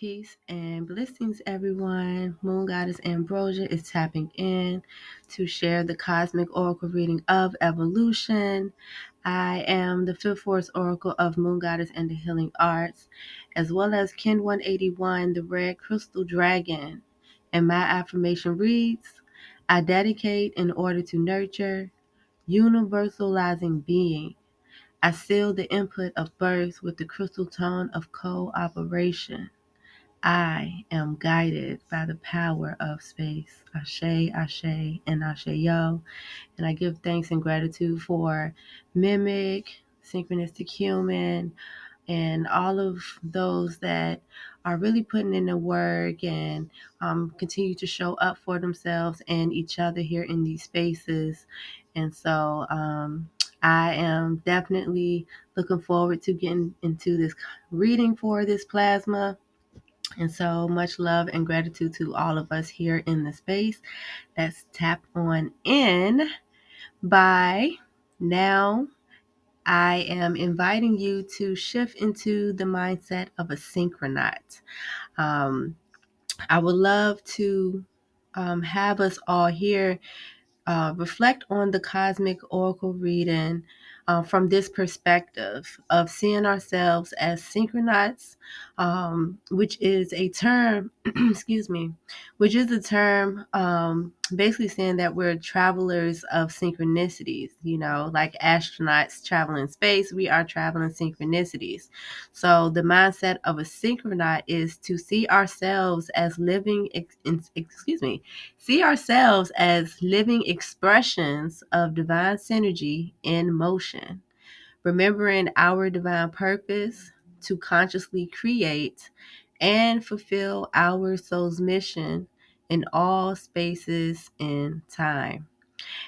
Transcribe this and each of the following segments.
Peace and blessings, everyone. Moon Goddess Ambrosia is tapping in to share the Cosmic Oracle reading of Evolution. I am the Fifth Force Oracle of Moon Goddess and the Healing Arts, as well as Kin 181, the Red Crystal Dragon. And my affirmation reads, I dedicate in order to nurture, universalizing being. I seal the input of birth with the crystal tone of cooperation. I am guided by the power of space. Ashe, Ashe, and Ashe-yo. And I give thanks and gratitude for M.I.M.E.C, Synchronistic Hueman, and all of those that are really putting in the work and continue to show up for themselves and each other here in these spaces. And so I am definitely looking forward to getting into this reading for this plasma. And so much love and gratitude to all of us here in the space. Let's tap on in. By now, I am inviting you to shift into the mindset of a synchronaut. I would love to have us all here reflect on the cosmic oracle reading from this perspective of seeing ourselves as synchronauts, which is a term, excuse me, which is a term basically saying that we're travelers of synchronicities, like astronauts travel in space, we are traveling synchronicities. So the mindset of a synchronaut is to see ourselves as see ourselves as living expressions of divine synergy in motion, remembering our divine purpose to consciously create and fulfill our soul's mission in all spaces and time.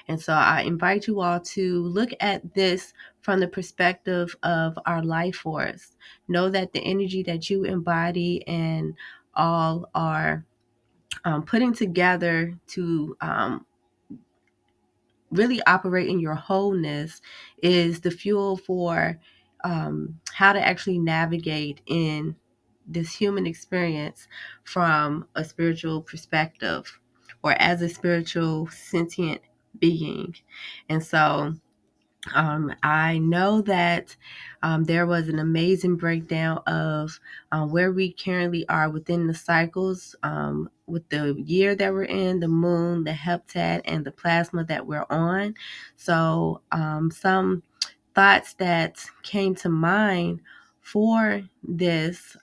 And so I invite you all to look at this from the perspective of our life force. Know that the energy that you embody and all are putting together to really operate in your wholeness is the fuel for how to actually navigate in this human experience from a spiritual perspective or as a spiritual sentient being. And so I know that there was an amazing breakdown of where we currently are within the cycles with the year that we're in, the moon, the heptad, and the plasma that we're on. So some thoughts that came to mind for this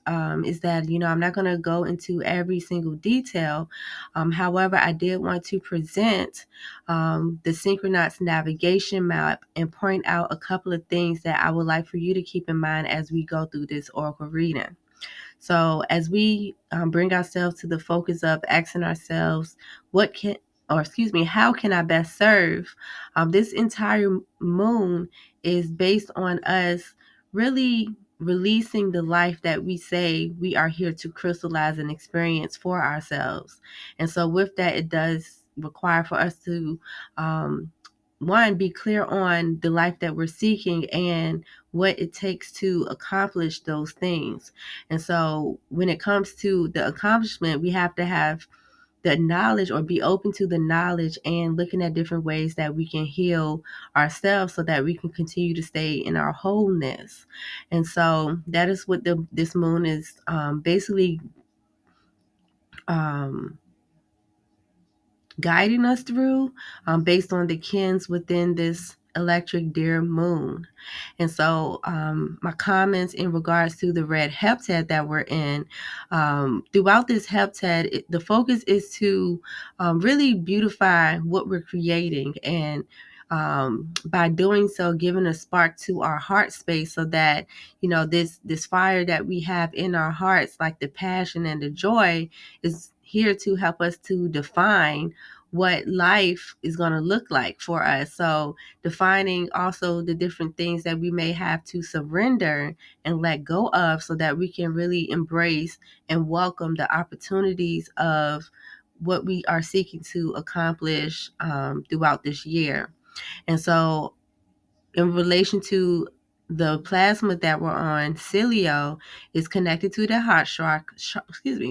is that, I'm not going to go into every single detail. However, I did want to present the Synchronauts navigation map and point out a couple of things that I would like for you to keep in mind as we go through this oracle reading. So as we bring ourselves to the focus of asking ourselves, how can I best serve? This entire moon is based on us really releasing the life that we say we are here to crystallize and experience for ourselves. And so with that, it does require for us to, one, be clear on the life that we're seeking and what it takes to accomplish those things. And so when it comes to the accomplishment, we have to have the knowledge or be open to the knowledge and looking at different ways that we can heal ourselves so that we can continue to stay in our wholeness. And so that is what this moon is basically guiding us through based on the kins within this electric deer moon. And so my comments in regards to the red heptad that we're in, throughout this heptad, the focus is to really beautify what we're creating, and by doing so, giving a spark to our heart space so that, this fire that we have in our hearts, like the passion and the joy, is here to help us to define what life is going to look like for us. So defining also the different things that we may have to surrender and let go of so that we can really embrace and welcome the opportunities of what we are seeking to accomplish throughout this year. And so in relation to the plasma that we're on, cilio, is connected to the heart chakra.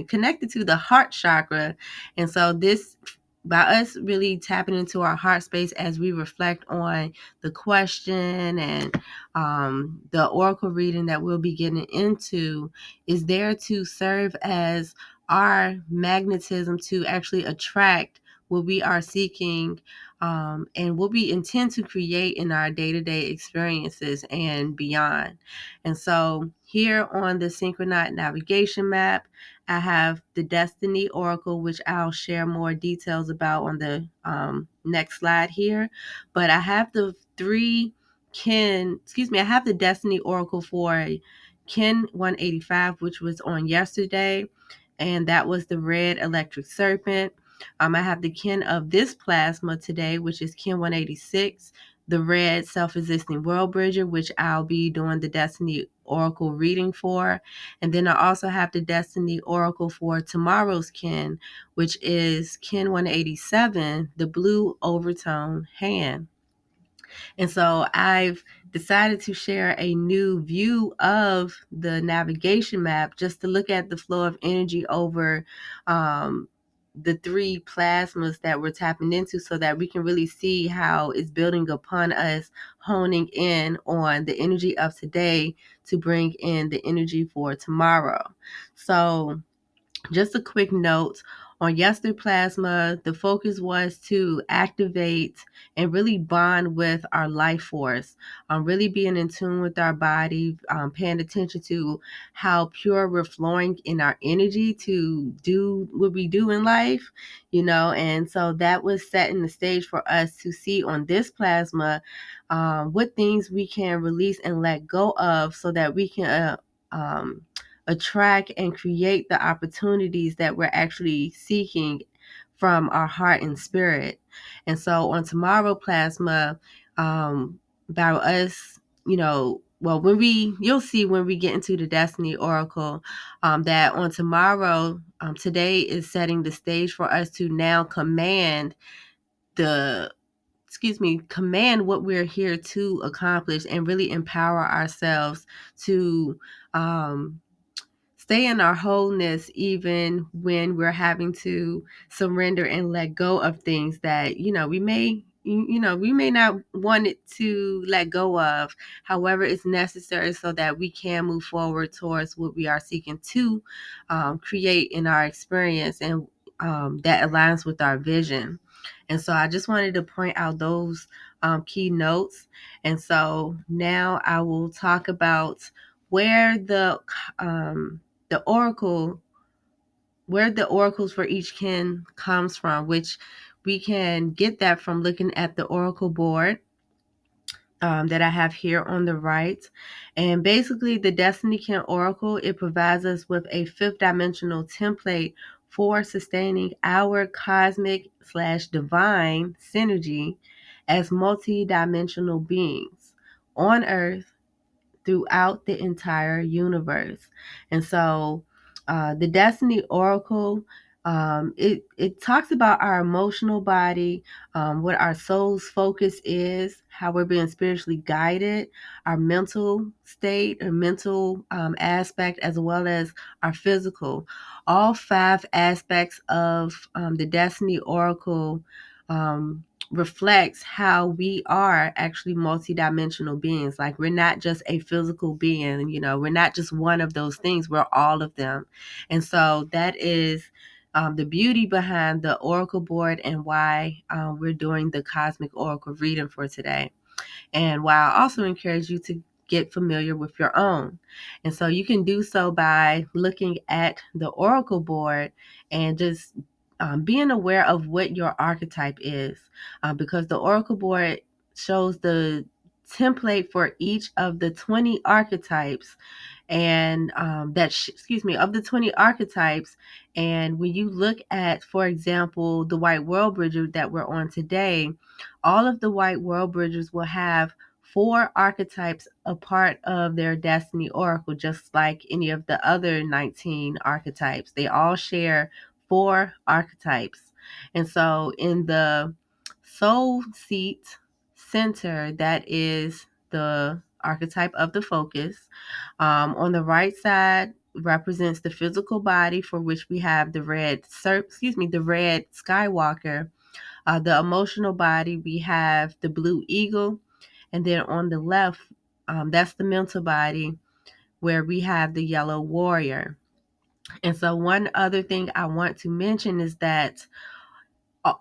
Connected to the heart chakra, and so this, by us really tapping into our heart space as we reflect on the question and the oracle reading that we'll be getting into, is there to serve as our magnetism to actually attract what we are seeking, and what we intend to create in our day-to-day experiences and beyond. And so here on the Synchronistic navigation map, I have the Destiny Oracle, which I'll share more details about on the next slide here. But I have the I have the Destiny Oracle for Kin 185, which was on yesterday, and that was the red electric serpent. I have the kin of this plasma today, which is Kin 186, the red self-existing Worldbridger, which I'll be doing the Destiny Oracle reading for. And then I also have the Destiny Oracle for tomorrow's kin, which is Kin 187, the blue overtone hand. And so I've decided to share a new view of the navigation map just to look at the flow of energy over the three plasmas that we're tapping into, so that we can really see how it's building upon us, honing in on the energy of today to bring in the energy for tomorrow. So just a quick note on Yester Plasma, the focus was to activate and really bond with our life force, really being in tune with our body, paying attention to how pure we're flowing in our energy to do what we do in life, and so that was setting the stage for us to see on this plasma what things we can release and let go of so that we can attract and create the opportunities that we're actually seeking from our heart and spirit. And so on tomorrow plasma, about us, you'll see when we get into the Destiny Oracle, that on tomorrow, today is setting the stage for us to now command what we're here to accomplish and really empower ourselves to stay in our wholeness, even when we're having to surrender and let go of things that we may not want it to let go of. However, it's necessary so that we can move forward towards what we are seeking to create in our experience, and that aligns with our vision. And so I just wanted to point out those key notes. And so now I will talk about where the oracle, where the oracles for each kin comes from, which we can get that from looking at the oracle board that I have here on the right. And basically the Destiny Kin Oracle, it provides us with a fifth dimensional template for sustaining our cosmic/divine synergy as multi-dimensional beings on Earth throughout the entire universe. And so the Destiny Oracle, it talks about our emotional body, what our soul's focus is, how we're being spiritually guided, our mental state or mental aspect, as well as our physical. All five aspects of the Destiny Oracle reflects how we are actually multidimensional beings. Like, we're not just a physical being, we're not just one of those things, we're all of them. And so that is the beauty behind the oracle board, and why we're doing the cosmic oracle reading for today. And why I also encourage you to get familiar with your own. And so you can do so by looking at the oracle board and just being aware of what your archetype is, because the oracle board shows the template for each of the 20 archetypes, and of the 20 archetypes. And when you look at, for example, the white Worldbridger that we're on today, all of the white Worldbridgers will have 4 archetypes a part of their destiny oracle, just like any of the other 19 archetypes. They all share 4 archetypes. And so in the soul seat center, that is the archetype of the focus. On the right side represents the physical body, for which we have the red Skywalker. The emotional body, we have the blue eagle. And then on the left, that's the mental body, where we have the yellow warrior. And so one other thing I want to mention is that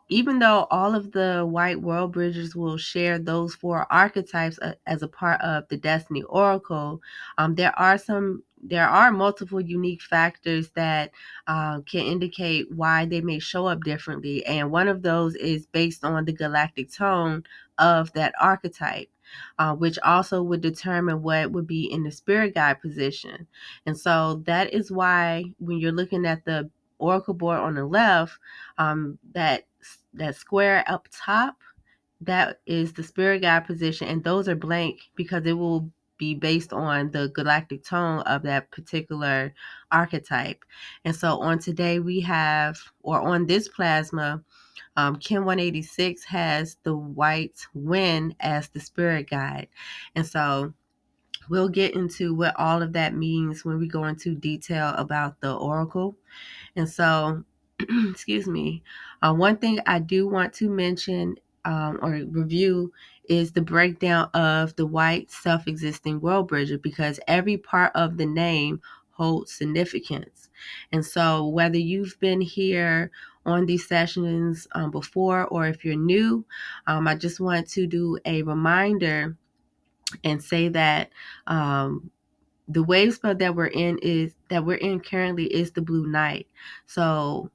even though all of the white world bridgers will share those four archetypes as a part of the Destiny Oracle, there are multiple unique factors that can indicate why they may show up differently, and one of those is based on the galactic tone of that archetype, which also would determine what would be in the spirit guide position. And so that is why when you're looking at the oracle board on the left, that square up top, that is the spirit guide position, and those are blank because it will be based on the galactic tone of that particular archetype. And so on today we have, or on this plasma, Kim 186 has the white wind as the spirit guide. And so we'll get into what all of that means when we go into detail about the oracle. And so, excuse me, one thing I do want to mention or review is the breakdown of the white self-existing Worldbridger, because every part of the name holds significance. And so whether you've been here on these sessions before, or if you're new, I just want to do a reminder and say that the wave spell that we're in currently is the blue night. So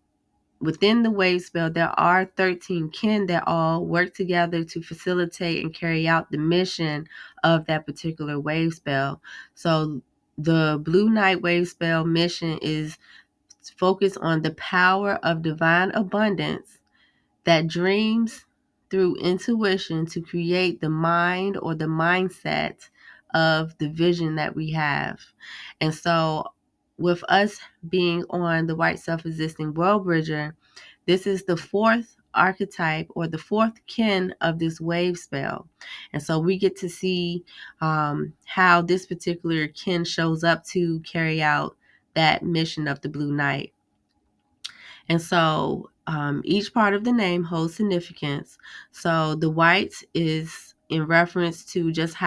within the wave spell, there are 13 kin that all work together to facilitate and carry out the mission of that particular wave spell. So the blue night wave spell mission is focused on the power of divine abundance that dreams through intuition to create the mind or the mindset of the vision that we have. And so with us being on the white self-existing Worldbridger, this is the fourth archetype or the fourth kin of this wave spell. And so we get to see how this particular kin shows up to carry out that mission of the blue night. And so each part of the name holds significance. So the white is in reference to just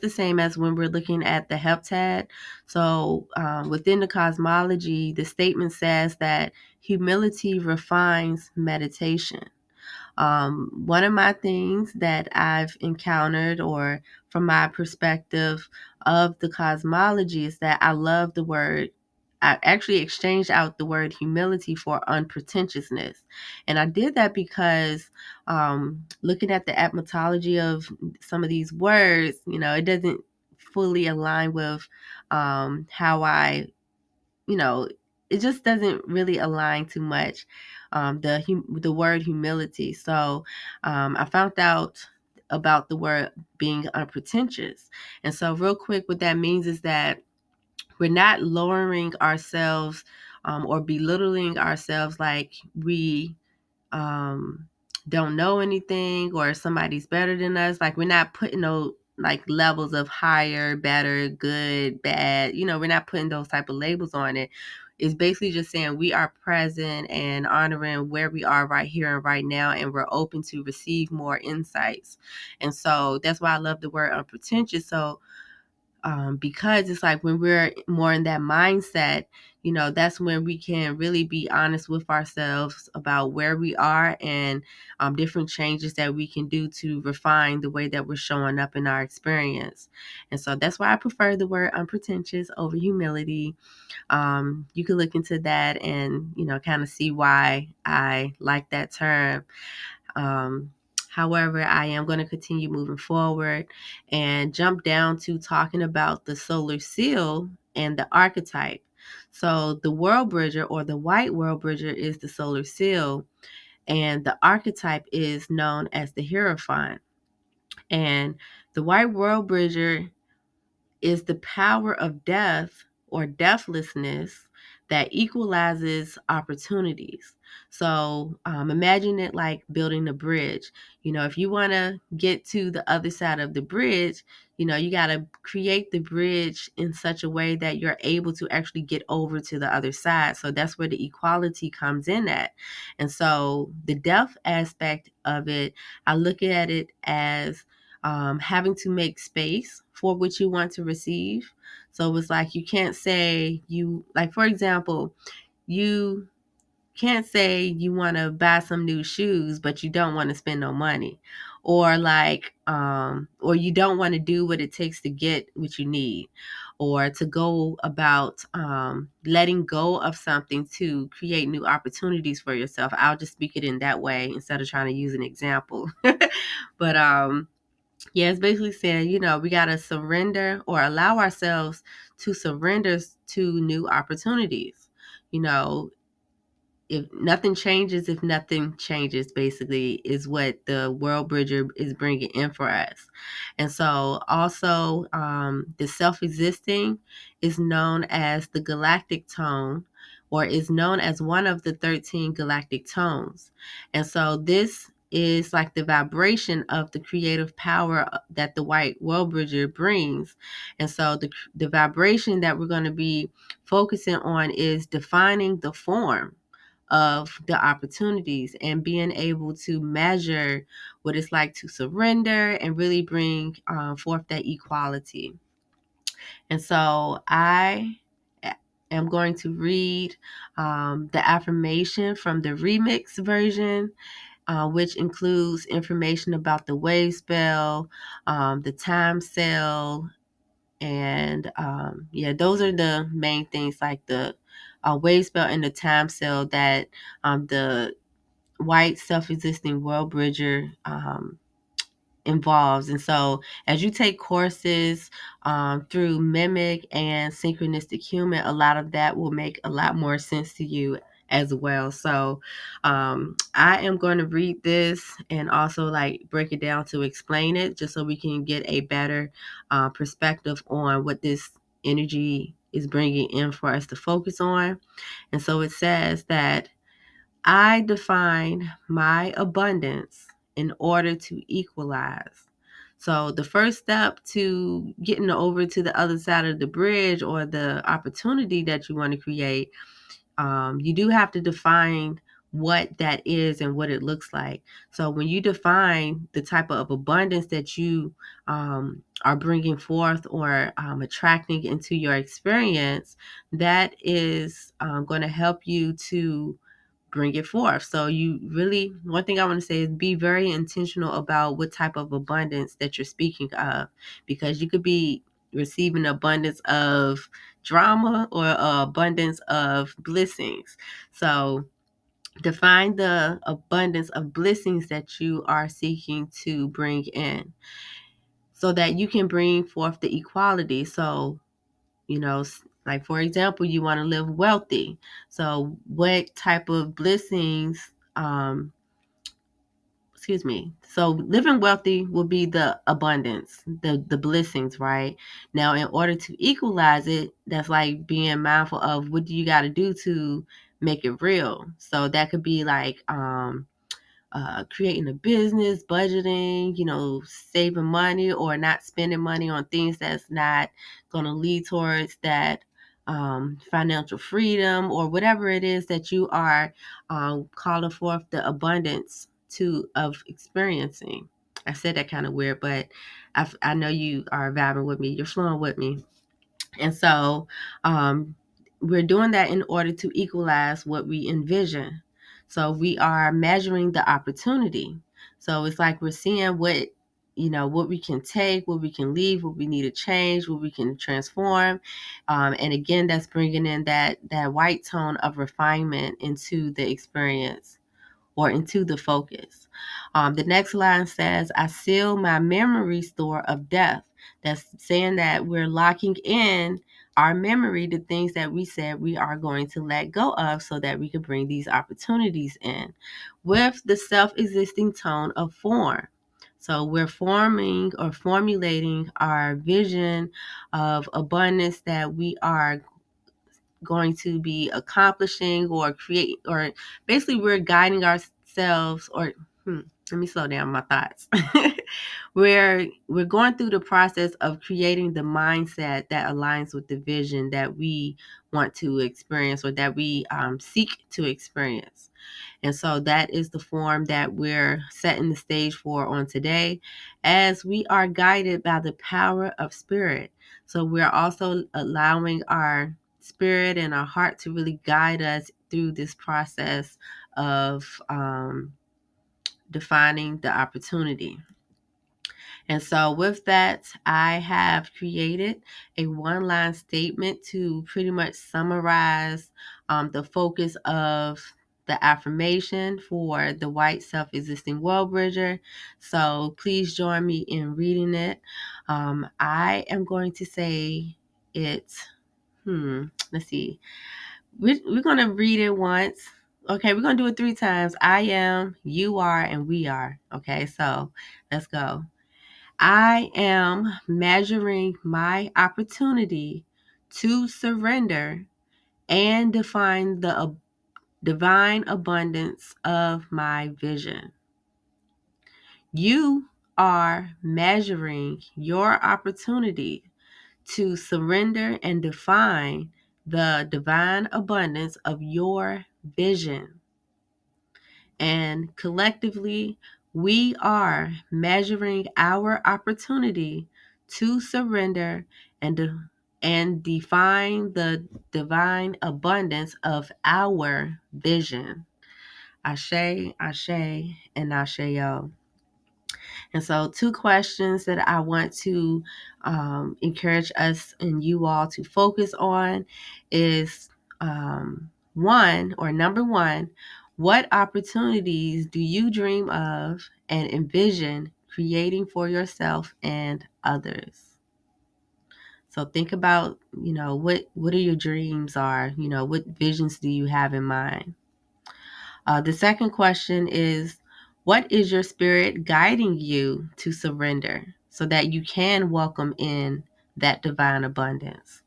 the same as when we're looking at the heptad. So within the cosmology, the statement says that humility refines meditation. One of my things that I've encountered, or from my perspective of the cosmology, is that I actually exchanged out the word humility for unpretentiousness. And I did that because looking at the etymology of some of these words, it doesn't fully align with how it just doesn't really align too much, the word humility. So I found out about the word being unpretentious. And so real quick, what that means is that we're not lowering ourselves or belittling ourselves like we don't know anything or somebody's better than us. Like, we're not putting those like levels of higher, better, good, bad. We're not putting those type of labels on it. It's basically just saying we are present and honoring where we are right here and right now, and we're open to receive more insights. And so that's why I love the word unpretentious. So because it's like when we're more in that mindset, that's when we can really be honest with ourselves about where we are, and different changes that we can do to refine the way that we're showing up in our experience. And so that's why I prefer the word unpretentious over humility. You can look into that and, kind of see why I like that term. However, I am going to continue moving forward and jump down to talking about the solar seal and the archetype. So the Worldbridger, or the white Worldbridger, is the solar seal, and the archetype is known as the Hierophant. And the white Worldbridger is the power of death or deathlessness that equalizes opportunities. So imagine it like building a bridge. If you want to get to the other side of the bridge, you got to create the bridge in such a way that you're able to actually get over to the other side. So that's where the equality comes in at. And so the depth aspect of it, I look at it as having to make space for what you want to receive. So it's like you can't say like, for example, you can't say you want to buy some new shoes, but you don't want to spend no money. Or or you don't want to do what it takes to get what you need, or to go about letting go of something to create new opportunities for yourself. I'll just speak it in that way instead of trying to use an example. But yeah, it's basically saying, we got to surrender or allow ourselves to surrender to new opportunities. If nothing changes, basically, is what the Worldbridger is bringing in for us. And so also the self-existing is known as the galactic tone, or is known as one of the 13 galactic tones. And so this is like the vibration of the creative power that the white Worldbridger brings. And so the vibration that we're going to be focusing on is defining the form of the opportunities and being able to measure what it's like to surrender and really bring forth that equality. And so I am going to read the affirmation from the remix version, which includes information about the wave spell, the time cell, and yeah, those are the main things, like the wave spell and the time cell that the white self-existing Worldbridger involves. And so as you take courses through M.I.M.E.C and Synchronistic Hueman, a lot of that will make a lot more sense to you as well. So I am going to read this and also like break it down to explain it, just so we can get a better perspective on what this energy is bringing in for us to focus on. And so it says that I define my abundance in order to equalize. So the first step to getting over to the other side of the bridge, or the opportunity that you want to create, you do have to define what that is and what it looks like. So when you define the type of abundance that you are bringing forth, or attracting into your experience, that is going to help you to bring it forth. So one thing I want to say is be very intentional about what type of abundance that you're speaking of, because you could be receiving abundance of drama or abundance of blessings. So define the abundance of blessings that you are seeking to bring in, so that you can bring forth the equality. So like, for example, you want to live wealthy. So what type of blessings, excuse me. So living wealthy will be the abundance, the blessings, right? Now, in order to equalize it, that's like being mindful of what do you got to do to make it real. So that could be like, creating a business, budgeting, saving money or not spending money on things that's not going to lead towards that financial freedom, or whatever it is that you are calling forth the abundance of experiencing. I said that kind of weird, but I know you are vibing with me. You're flowing with me. And so we're doing that in order to equalize what we envision. So we are measuring the opportunity. So it's like we're seeing what we can take, what we can leave, what we need to change, what we can transform. And again, that's bringing in that white tone of refinement into the experience, or into the focus. The next line says, I seal my memory store of death. That's saying that we're locking in our memory to things that we said we are going to let go of, so that we can bring these opportunities in with the self-existing tone of form. So we're forming or formulating our vision of abundance that we are going to be accomplishing or create, or basically we're guiding ourselves, or let me slow down my thoughts. We're going through the process of creating the mindset that aligns with the vision that we want to experience, or that we seek to experience. And so that is the form that we're setting the stage for on today, as we are guided by the power of spirit. So we're also allowing our spirit and our heart to really guide us through this process of defining the opportunity. And so with that, I have created a one-line statement to pretty much summarize the focus of the affirmation for the white self-existing Worldbridger. So please join me in reading it. I am going to say it, let's see. We're going to read it once. Okay, we're going to do it 3 times. I am, you are, and we are. Okay, so let's go. I am measuring my opportunity to surrender and define the divine abundance of my vision. You are measuring your opportunity to surrender and define the divine abundance of your vision. And collectively, we are measuring our opportunity to surrender and define the divine abundance of our vision. Ashe, Ashe, and Asheo. And so 2 questions that I want to encourage us and you all to focus on is number one, what opportunities do you dream of and envision creating for yourself and others? So think about, what are your dreams are, what visions do you have in mind? The second question is, what is your spirit guiding you to surrender so that you can welcome in that divine abundance?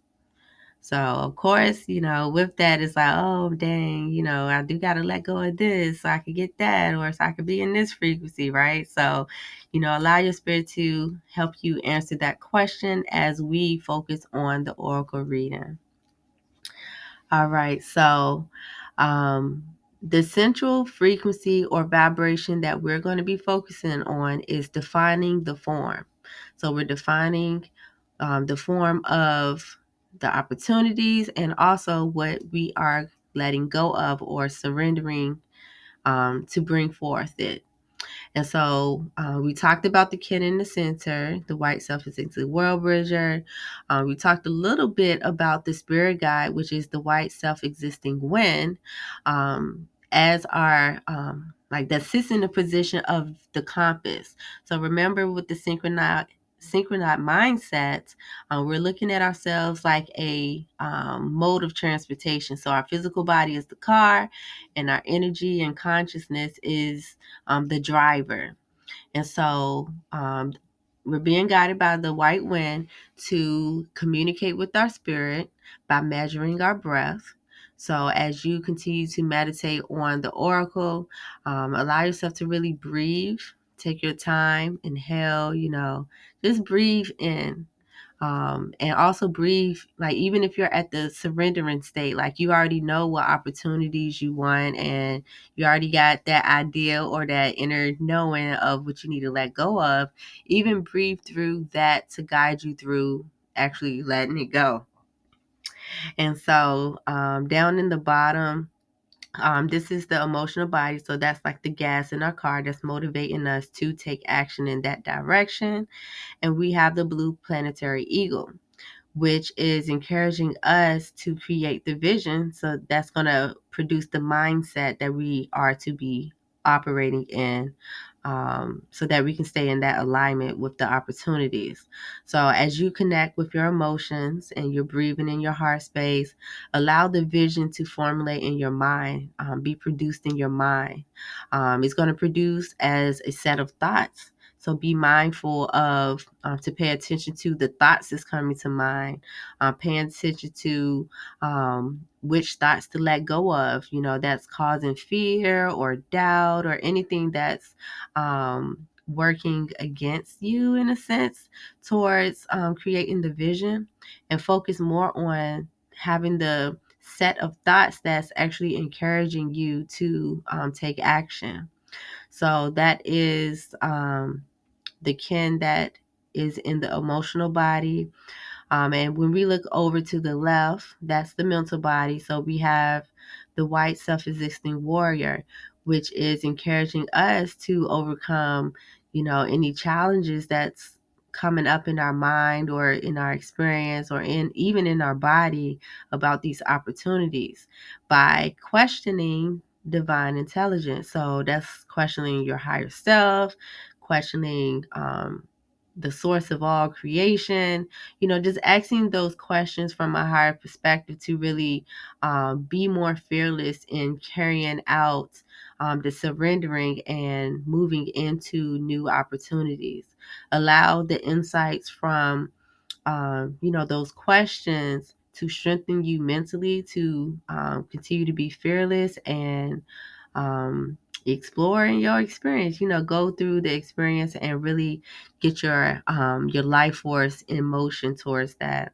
So, of course, with that, it's like, oh, dang, I do got to let go of this so I could get that, or so I could be in this frequency, right? So, allow your spirit to help you answer that question as we focus on the oracle reading. All right, so the central frequency or vibration that we're going to be focusing on is defining the form. So we're defining the form of the opportunities and also what we are letting go of or surrendering to bring forth it. And so we talked about the kid in the center, the white self-existing Worldbridger. We talked a little bit about the spirit guide, which is the white self-existing wind, as our that sits in the position of the compass. So remember, with the synchronized mindset, we're looking at ourselves like a mode of transportation. So our physical body is the car, and our energy and consciousness is the driver. And so we're being guided by the white wind to communicate with our spirit by measuring our breath. So as you continue to meditate on the oracle, allow yourself to really breathe. Take your time, inhale, just breathe in. And also breathe, like even if you're at the surrendering state, like you already know what opportunities you want and you already got that idea or that inner knowing of what you need to let go of, even breathe through that to guide you through actually letting it go. And so down in the bottom, this is the emotional body. So that's like the gas in our car that's motivating us to take action in that direction. And we have the blue planetary eagle, which is encouraging us to create the vision. So that's going to produce the mindset that we are to be operating in, so that we can stay in that alignment with the opportunities. So as you connect with your emotions and you're breathing in your heart space, allow the vision to formulate in your mind, be produced in your mind. It's going to produce as a set of thoughts. So be mindful of to pay attention to the thoughts that's coming to mind, paying attention to which thoughts to let go of, that's causing fear or doubt or anything that's working against you in a sense towards creating the vision, and focus more on having the set of thoughts that's actually encouraging you to take action. So that is the kin that is in the emotional body. And when we look over to the left, that's the mental body. So we have the white self-existing warrior, which is encouraging us to overcome, any challenges that's coming up in our mind or in our experience or even in our body about these opportunities by questioning divine intelligence. So that's questioning your higher self, questioning the source of all creation, just asking those questions from a higher perspective to really be more fearless in carrying out the surrendering and moving into new opportunities. Allow the insights from those questions to strengthen you mentally to continue to be fearless and explore in your experience. Go through the experience and really get your life force in motion towards that.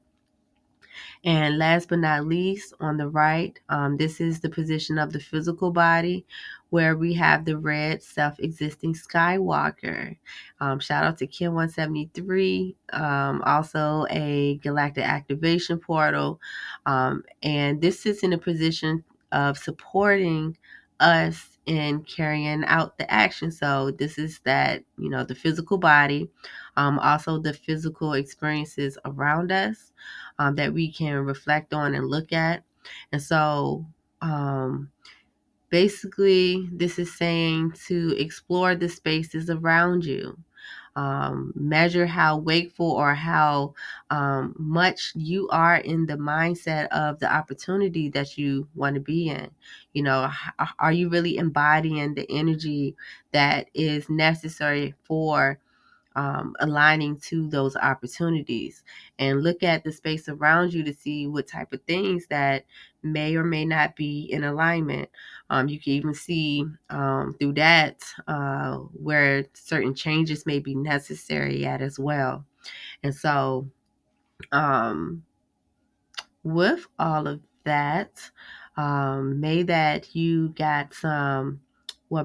And last but not least, on the right, this is the position of the physical body where we have the red self-existing Skywalker. Shout out to Kim 173, also a galactic activation portal. And this is in a position of supporting us in carrying out the action. So this is that, the physical body, also the physical experiences around us that we can reflect on and look at. And so basically, this is saying to explore the spaces around you. Measure how wakeful or how much you are in the mindset of the opportunity that you want to be in. Are you really embodying the energy that is necessary for aligning to those opportunities? And look at the space around you to see what type of things that may or may not be in alignment. You can even see through that where certain changes may be necessary at as well. And so with all of that, may that you got some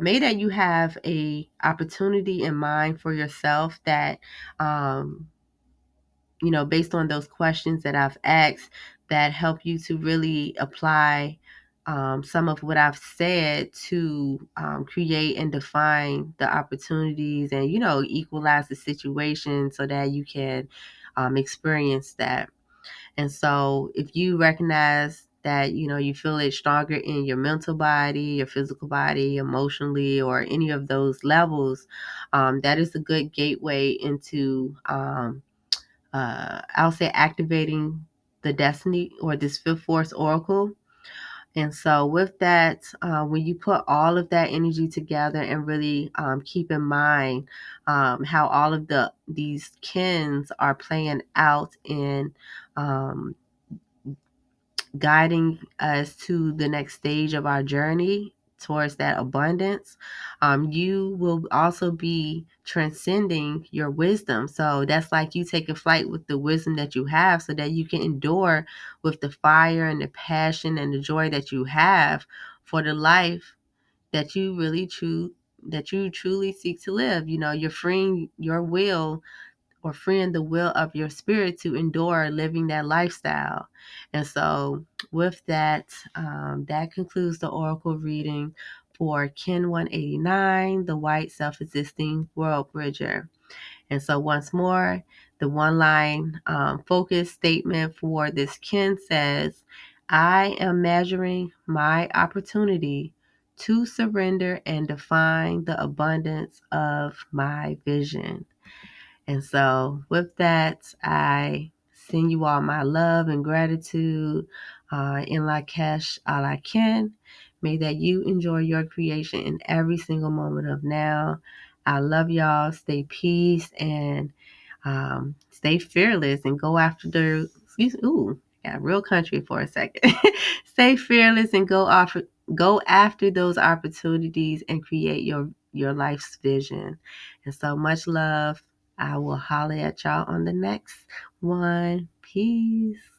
may that you have a opportunity in mind for yourself that based on those questions that I've asked that help you to really apply some of what I've said to create and define the opportunities and, equalize the situation so that you can experience that. And so if you recognize that, you feel it stronger in your mental body, your physical body, emotionally, or any of those levels, that is a good gateway into I'll say activating the destiny or this fifth force oracle. And so with that, when you put all of that energy together and really keep in mind how all of these kins are playing out in guiding us to the next stage of our journey towards that abundance, you will also be transcending your wisdom. So that's like you taking flight with the wisdom that you have so that you can endure with the fire and the passion and the joy that you have for the life that you that you truly seek to live. You're freeing your will or freeing the will of your spirit to endure living that lifestyle. And so with that, that concludes the oracle reading for Kin 189, the white self-existing Worldbridger. And so once more, the one line focus statement for this Kin says, I am measuring my opportunity to surrender and define the abundance of my vision. And so, with that, I send you all my love and gratitude in Lakesh Alaken. May that you enjoy your creation in every single moment of now. I love y'all. Stay peace and stay fearless and go after the, got real country for a second. Stay fearless and go after those opportunities and create your life's vision. And so much love. I will holler at y'all on the next one. Peace.